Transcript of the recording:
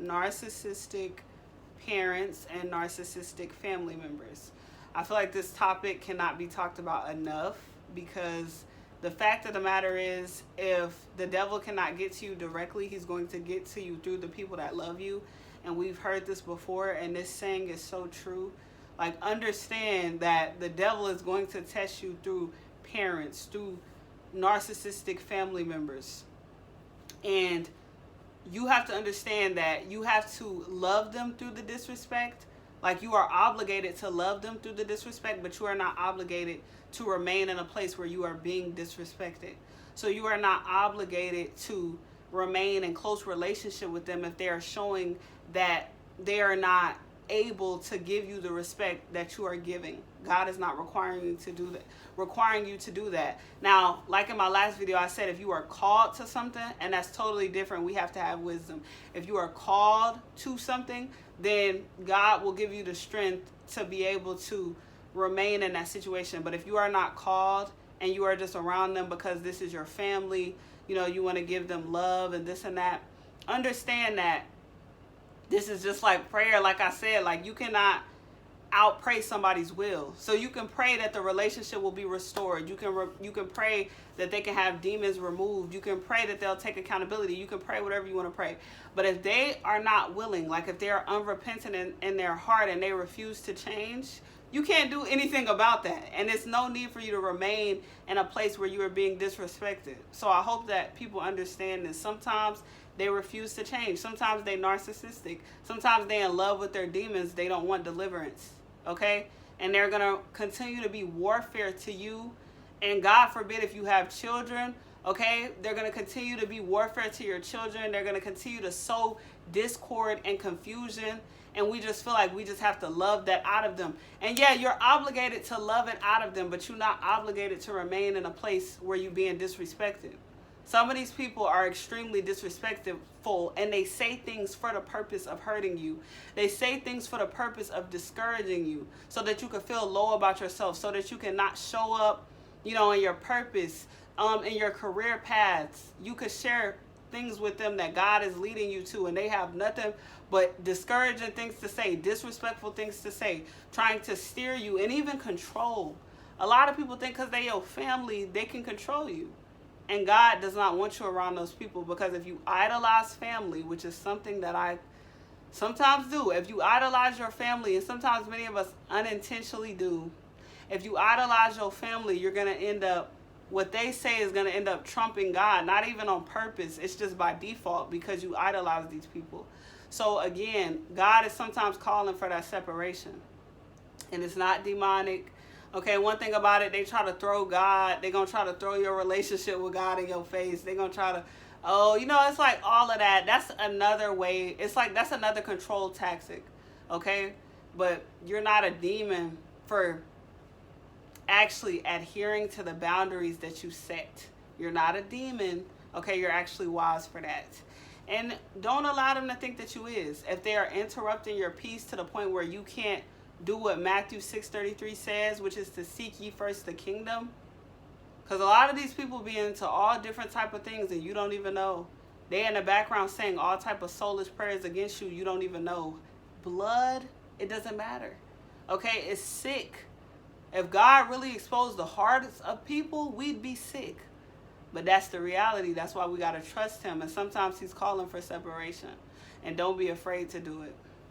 narcissistic parents and narcissistic family members. I feel like this topic cannot be talked about enough because the fact of the matter is, if the devil cannot get to you directly, he's going to get to you through the people that love you. And we've heard this before, and this saying is so true. Like, understand that the devil is going to test you through parents, through narcissistic family members. And you have to understand that you have to love them through the disrespect. Like, you are obligated to love them through the disrespect, but you are not obligated to remain in a place where you are being disrespected. So you are not obligated to remain in close relationship with them if they are showing that they are not able to give you the respect that you are giving. God is not requiring you to do that. Now, like in my last video, I said if you are called to something, and that's totally different, we have to have wisdom. If you are called to something, then God will give you the strength to be able to remain in that situation. But if you are not called and you are just around them because this is your family, you want to give them love and this and that, understand that this is just like prayer. Like I said, like, you cannot out pray somebody's will. So you can pray that the relationship will be restored. You can pray that they can have demons removed. You can pray that they'll take accountability. You can pray whatever you want to pray. But if they are not willing, like if they are unrepentant in their heart and they refuse to change, you can't do anything about that. And it's no need for you to remain in a place where you are being disrespected. So I hope that people understand this. Sometimes they refuse to change. Sometimes they narcissistic. Sometimes they in love with their demons. They don't want deliverance. Okay? And they're going to continue to be warfare to you. And God forbid if you have children, okay, they're going to continue to be warfare to your children. They're going to continue to sow discord and confusion. And we just feel like we just have to love that out of them. And yeah, you're obligated to love it out of them, but you're not obligated to remain in a place where you're being disrespected. Some of these people are extremely disrespectful, and they say things for the purpose of hurting you. They say things for the purpose of discouraging you so that you can feel low about yourself, so that you cannot show up, in your purpose, in your career paths. You could share things with them that God is leading you to, and they have nothing but discouraging things to say, disrespectful things to say, trying to steer you and even control. A lot of people think because they're your family, they can control you. And God does not want you around those people, because if you idolize family, which is something that I sometimes do, if you idolize your family, and sometimes many of us unintentionally do, if you idolize your family, you're going to end up, what they say is going to end up trumping God, not even on purpose. It's just by default because you idolize these people. So again, God is sometimes calling for that separation. And it's not demonic. Okay, one thing about it, they try to throw God, they're going to try to throw your relationship with God in your face. They're going to try to, it's like all of that. That's another way. It's like that's another control tactic. Okay? But you're not a demon for actually adhering to the boundaries that you set. You're not a demon. Okay, you're actually wise for that. And don't allow them to think that you is. If they are interrupting your peace to the point where you can't do what Matthew 6:33 says, which is to seek ye first the kingdom. Because a lot of these people be into all different type of things and you don't even know. They in the background saying all type of soulless prayers against you. You don't even know. Blood, it doesn't matter. Okay, it's sick. If God really exposed the hearts of people, we'd be sick. But that's the reality. That's why we got to trust him. And sometimes he's calling for separation. And don't be afraid to do it.